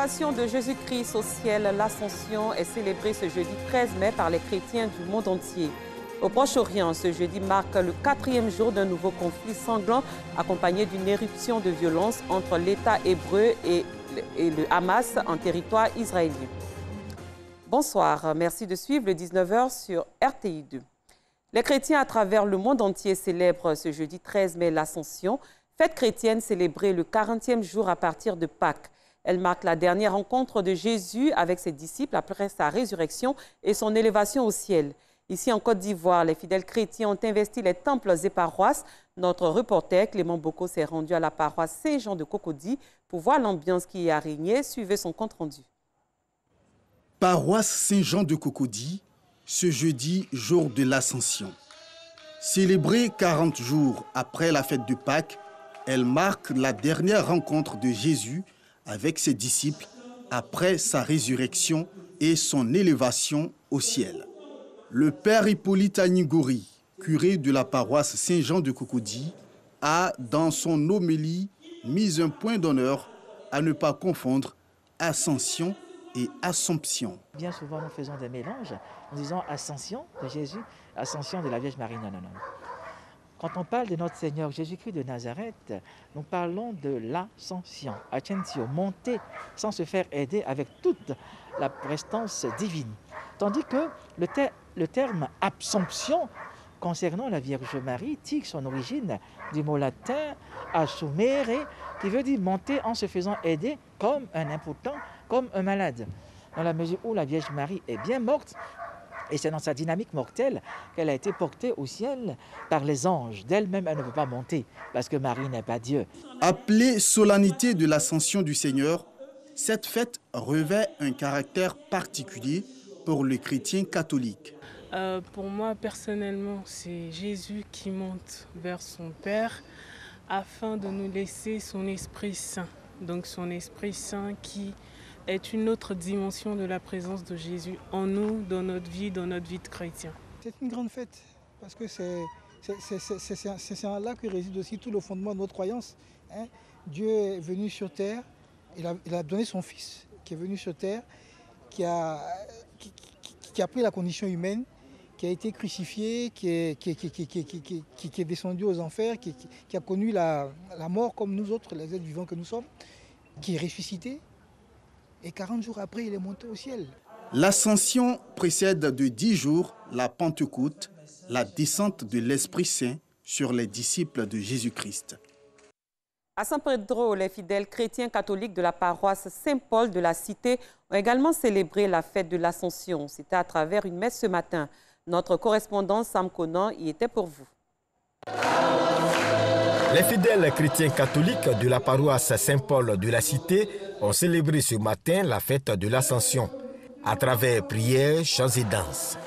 l'élévation de Jésus-Christ au ciel, l'Ascension, est célébrée ce jeudi 13 mai par les chrétiens du monde entier. Au Proche-Orient, ce jeudi marque le 4e jour d'un nouveau conflit sanglant accompagné d'une éruption de violence entre l'État hébreu et le Hamas en territoire israélien. Bonsoir, merci de suivre le 19h sur RTI2. Les chrétiens à travers le monde entier célèbrent ce jeudi 13 mai l'Ascension, fête chrétienne célébrée le 40e jour à partir de Pâques. Elle marque la dernière rencontre de Jésus avec ses disciples après sa résurrection et son élévation au ciel. Ici en Côte d'Ivoire, les fidèles chrétiens ont investi les temples et paroisses. Notre reporter Clément Boko s'est rendu à la paroisse Saint-Jean de Cocody pour voir l'ambiance qui y a régné. Suivez son compte-rendu. Paroisse Saint-Jean de Cocody, ce jeudi, jour de l'Ascension. Célébrée 40 jours après la fête de Pâques, elle marque la dernière rencontre de Jésus avec ses disciples après sa résurrection et son élévation au ciel. Le père Hippolyte Anigori, curé de la paroisse Saint-Jean de Cocody, a, dans son homélie, mis un point d'honneur à ne pas confondre ascension et assomption. Bien souvent, nous faisons des mélanges en disant ascension de Jésus, ascension de la Vierge Marie. Non. Quand on parle de notre Seigneur Jésus-Christ de Nazareth, nous parlons de l'ascension, ascensio, monter sans se faire aider avec toute la prestance divine. Tandis que le terme assomption concernant la Vierge Marie tire son origine du mot latin assumere, qui veut dire monter en se faisant aider comme un impotent, comme un malade. Dans la mesure où la Vierge Marie est bien morte, et c'est dans sa dynamique mortelle qu'elle a été portée au ciel par les anges. D'elle-même, elle ne peut pas monter parce que Marie n'est pas Dieu. Appelée solennité de l'Ascension du Seigneur, cette fête revêt un caractère particulier pour le chrétien catholique. Pour moi, personnellement, c'est Jésus qui monte vers son Père afin de nous laisser son Esprit Saint. Donc son Esprit Saint qui est une autre dimension de la présence de Jésus en nous, dans notre vie de chrétien. C'est une grande fête parce que c'est là que réside aussi tout le fondement de notre croyance. Dieu est venu sur terre, il a donné son Fils qui est venu sur terre, qui a pris la condition humaine, qui a été crucifié, qui est descendu aux enfers, qui a connu la mort comme nous autres, les êtres vivants que nous sommes, qui est ressuscité. Et 40 jours après, il est monté au ciel. L'Ascension précède de 10 jours la Pentecôte, la descente de l'Esprit Saint sur les disciples de Jésus-Christ. À San Pedro, les fidèles chrétiens catholiques de la paroisse Saint-Paul de la Cité ont également célébré la fête de l'Ascension. C'était à travers une messe ce matin. Notre correspondant Sam Conan y était pour vous. Les fidèles chrétiens catholiques de la paroisse Saint-Paul de la Cité ont célébré ce matin la fête de l'Ascension à travers prières, chants et danses.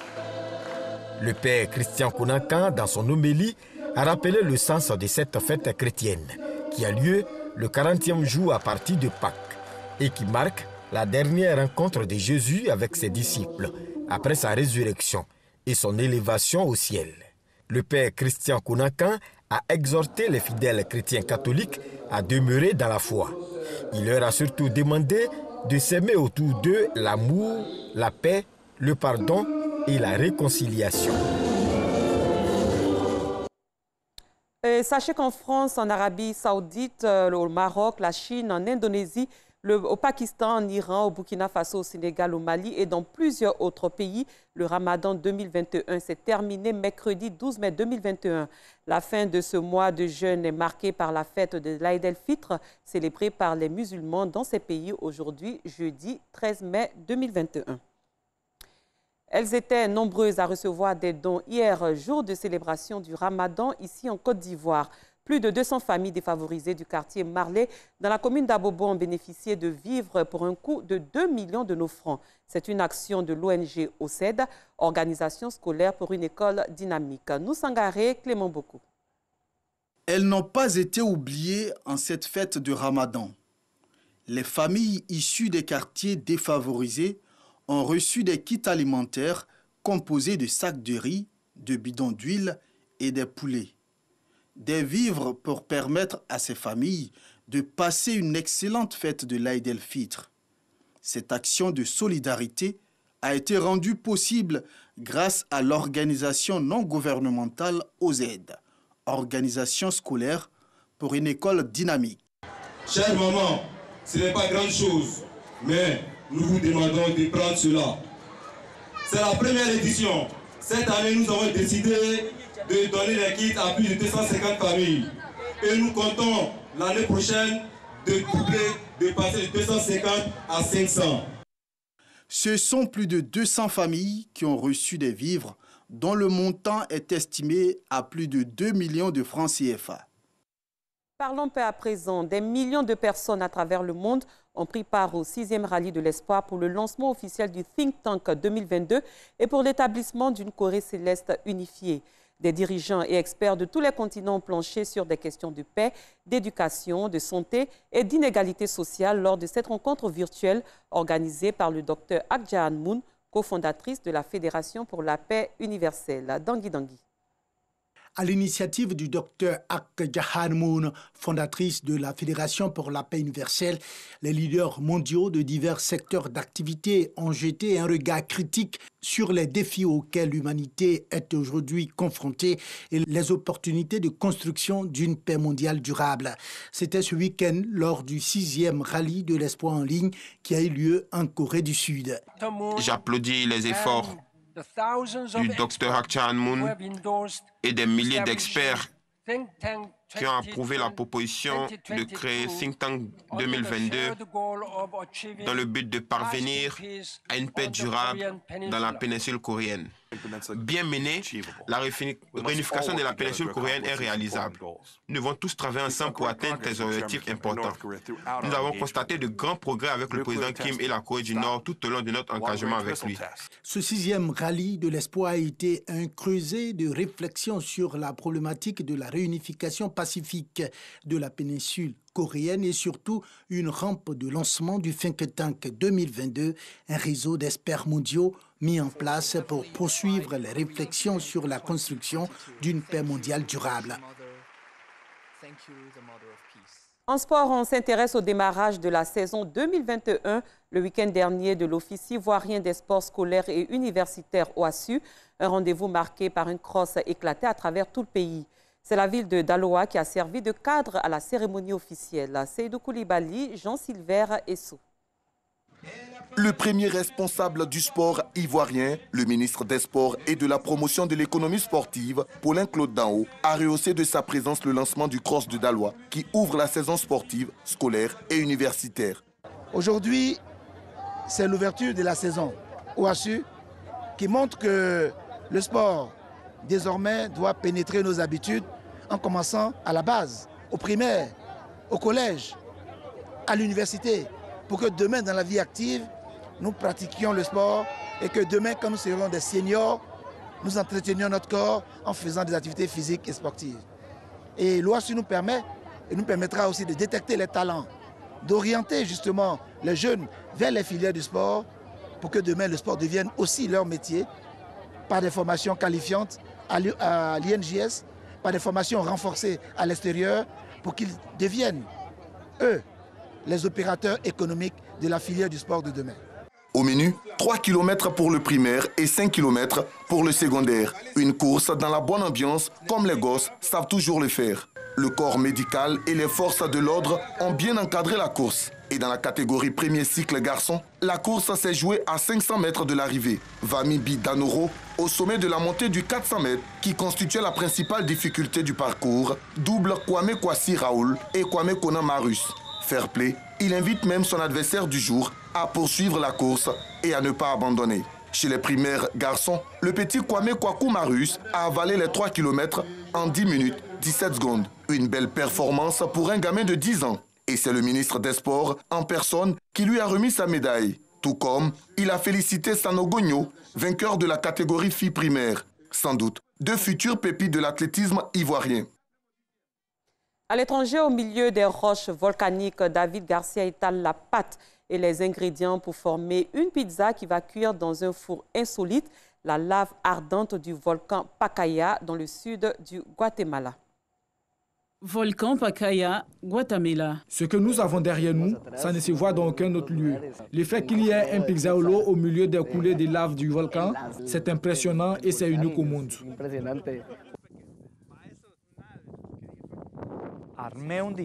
Le père Christian Konankan, dans son homélie, a rappelé le sens de cette fête chrétienne qui a lieu le 40e jour à partir de Pâques et qui marque la dernière rencontre de Jésus avec ses disciples après sa résurrection et son élévation au ciel. Le père Christian Konankan a exhorté les fidèles chrétiens catholiques à demeurer dans la foi. Il leur a surtout demandé de s'aimer autour d'eux l'amour, la paix, le pardon et la réconciliation. Sachez qu'en France, en Arabie Saoudite, au Maroc, la Chine, en Indonésie, au Pakistan, en Iran, au Burkina Faso, au Sénégal, au Mali et dans plusieurs autres pays, le Ramadan 2021 s'est terminé mercredi 12 mai 2021. La fin de ce mois de jeûne est marquée par la fête de l'Aïd el-Fitr, célébrée par les musulmans dans ces pays aujourd'hui, jeudi 13 mai 2021. Elles étaient nombreuses à recevoir des dons hier, jour de célébration du Ramadan, ici en Côte d'Ivoire. Plus de 200 familles défavorisées du quartier Marley dans la commune d'Abobo ont bénéficié de vivres pour un coût de 2 millions de nos francs. C'est une action de l'ONG OCED, Organisation scolaire pour une école dynamique. Nous Sangaré, Clément Boko. Elles n'ont pas été oubliées en cette fête de Ramadan. Les familles issues des quartiers défavorisés ont reçu des kits alimentaires composés de sacs de riz, de bidons d'huile et des poulets. Des vivres pour permettre à ces familles de passer une excellente fête de l'Aïd el-Fitr. Cette action de solidarité a été rendue possible grâce à l'organisation non gouvernementale OZ, Organisation scolaire pour une école dynamique. Chère maman, ce n'est pas grande chose, mais nous vous demandons de prendre cela. C'est la première édition. Cette année, nous avons décidé de donner les kits à plus de 250 familles. Et nous comptons l'année prochaine de doubler, de passer de 250 à 500. Ce sont plus de 200 familles qui ont reçu des vivres dont le montant est estimé à plus de 2 millions de francs CFA. Parlons peu à présent. Des millions de personnes à travers le monde ont pris part au 6e rallye de l'espoir pour le lancement officiel du Think Tank 2022 et pour l'établissement d'une Corée céleste unifiée. Des dirigeants et experts de tous les continents ont planché sur des questions de paix, d'éducation, de santé et d'inégalité sociale lors de cette rencontre virtuelle organisée par le Dr Ak Jae-moon, cofondatrice de la Fédération pour la paix universelle. Dangui Dangui. À l'initiative du Dr Ak Jae-moon, fondatrice de la Fédération pour la paix universelle, les leaders mondiaux de divers secteurs d'activité ont jeté un regard critique sur les défis auxquels l'humanité est aujourd'hui confrontée et les opportunités de construction d'une paix mondiale durable. C'était ce week-end lors du 6e rallye de l'espoir en ligne qui a eu lieu en Corée du Sud. J'applaudis les efforts du Dr Ak Jae-moon et des milliers d'experts qui ont approuvé la proposition de créer Think Tank 2022 dans le but de parvenir à une paix durable dans la péninsule coréenne. Bien menée, la réunification de la péninsule coréenne est réalisable. Nous devons tous travailler ensemble pour atteindre des objectifs importants. Nous avons constaté de grands progrès avec le président Kim et la Corée du Nord tout au long de notre engagement avec lui. Ce 6e rallye de l'espoir a été un creuset de réflexion sur la problématique de la réunification pacifique de la péninsule coréenne et surtout une rampe de lancement du Think Tank 2022, un réseau d'experts mondiaux mis en place pour poursuivre les réflexions sur la construction d'une paix mondiale durable. En sport, on s'intéresse au démarrage de la saison 2021 le week-end dernier de l'Office ivoirien des sports scolaires et universitaires OASU, un rendez-vous marqué par une crosse éclatée à travers tout le pays. C'est la ville de Daloa qui a servi de cadre à la cérémonie officielle. Seydou Koulibaly, Jean-Sylver Esso. Le premier responsable du sport ivoirien, le ministre des Sports et de la promotion de l'économie sportive, Paulin Claude Danho, a rehaussé de sa présence le lancement du Cross de Daloa, qui ouvre la saison sportive, scolaire et universitaire. Aujourd'hui, c'est l'ouverture de la saison OASU qui montre que le sport, désormais, doit pénétrer nos habitudes en commençant à la base, au primaire, au collège, à l'université, pour que demain, dans la vie active, nous pratiquions le sport et que demain, quand nous serons des seniors, nous entretenions notre corps en faisant des activités physiques et sportives. Et l'OASU nous permet, et nous permettra aussi de détecter les talents, d'orienter justement les jeunes vers les filières du sport pour que demain, le sport devienne aussi leur métier par des formations qualifiantes à l'INJS, par des formations renforcées à l'extérieur pour qu'ils deviennent, eux, les opérateurs économiques de la filière du sport de demain. Au menu, 3 km pour le primaire et 5 km pour le secondaire. Une course dans la bonne ambiance, comme les gosses savent toujours le faire. Le corps médical et les forces de l'ordre ont bien encadré la course. Et dans la catégorie premier cycle garçon, la course s'est jouée à 500 mètres de l'arrivée. Vami Bidanoro, au sommet de la montée du 400 mètres, qui constituait la principale difficulté du parcours, double Kwame Kwasi Raoul et Kwame Kona Marus. Fair play, il invite même son adversaire du jour à poursuivre la course et à ne pas abandonner. Chez les primaires garçons, le petit Kwame Kwaku Marus a avalé les 3 km en 10 minutes 17 secondes. Une belle performance pour un gamin de 10 ans. Et c'est le ministre des Sports en personne qui lui a remis sa médaille. Tout comme il a félicité Sanogo Nyo, vainqueur de la catégorie filles primaires. Sans doute, deux futurs pépites de l'athlétisme ivoirien. À l'étranger, au milieu des roches volcaniques, David Garcia étale la pâte et les ingrédients pour former une pizza qui va cuire dans un four insolite, la lave ardente du volcan Pacaya dans le sud du Guatemala. Volcan Pacaya, Guatemala. Ce que nous avons derrière nous, ça ne se voit dans aucun autre lieu. Le fait qu'il y ait un pixaolo au milieu des coulées de lave du volcan, c'est impressionnant et c'est unique au monde.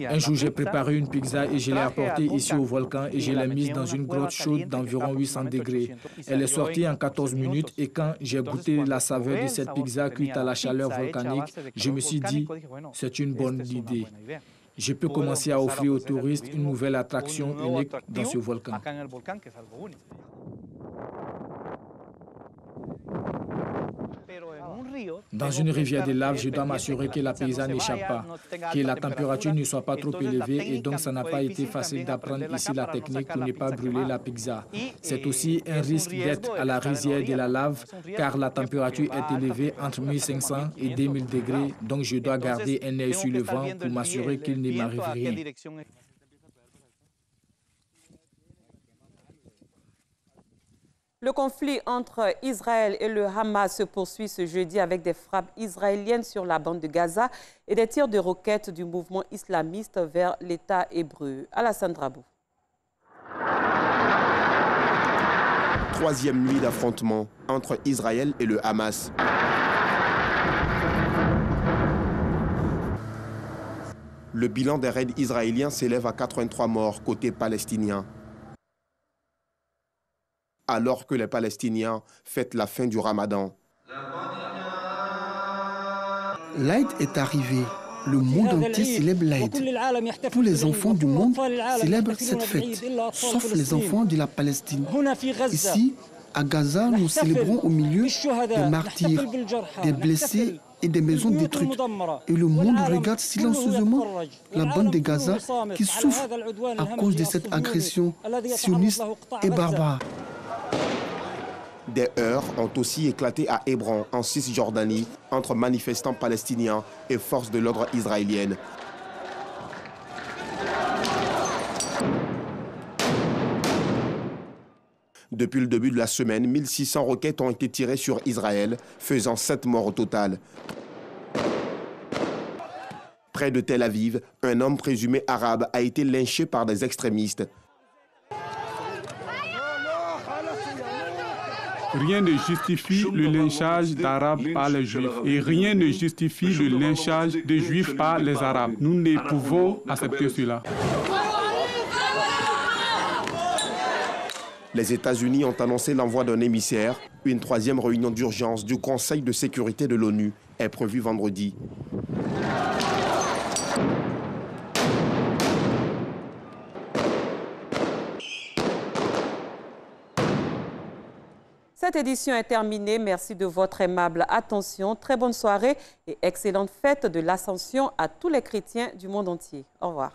Un jour, j'ai préparé une pizza et je l'ai apportée ici au volcan et je l'ai mise dans une grotte chaude d'environ 800 degrés. Elle est sortie en 14 minutes et quand j'ai goûté la saveur de cette pizza cuite à la chaleur volcanique, je me suis dit, c'est une bonne idée. Je peux commencer à offrir aux touristes une nouvelle attraction unique dans ce volcan. Dans une rivière de lave, je dois m'assurer que la pizza n'échappe pas, que la température ne soit pas trop élevée et donc ça n'a pas été facile d'apprendre ici la technique pour ne pas brûler la pizza. C'est aussi un risque d'être à la rizière de la lave car la température est élevée entre 1500 et 2000 degrés, donc je dois garder un œil sur le vent pour m'assurer qu'il ne m'arrive rien. Le conflit entre Israël et le Hamas se poursuit ce jeudi avec des frappes israéliennes sur la bande de Gaza et des tirs de roquettes du mouvement islamiste vers l'État hébreu. Alassane Drabou. Troisième nuit d'affrontement entre Israël et le Hamas. Le bilan des raids israéliens s'élève à 83 morts côté palestinien. Alors que les Palestiniens fêtent la fin du Ramadan. L'Aïd est arrivé. Le monde entier célèbre l'Aïd. Tous les enfants du monde célèbrent cette fête, sauf les enfants de la Palestine. Ici, à Gaza, nous célébrons au milieu des martyrs, des blessés et des maisons détruites. Et le monde regarde silencieusement la bande de Gaza qui souffre à cause de cette agression sioniste et barbare. Des heurts ont aussi éclaté à Hébron, en Cisjordanie, entre manifestants palestiniens et forces de l'ordre israéliennes. Depuis le début de la semaine, 1600 roquettes ont été tirées sur Israël, faisant 7 morts au total. Près de Tel Aviv, un homme présumé arabe a été lynché par des extrémistes. Rien ne justifie le lynchage d'Arabes par les Juifs et rien ne justifie le lynchage des Juifs par les Arabes. Nous ne pouvons accepter cela. Les États-Unis ont annoncé l'envoi d'un émissaire. Une troisième réunion d'urgence du Conseil de sécurité de l'ONU est prévue vendredi. Cette édition est terminée. Merci de votre aimable attention. Très bonne soirée et excellente fête de l'Ascension à tous les chrétiens du monde entier. Au revoir.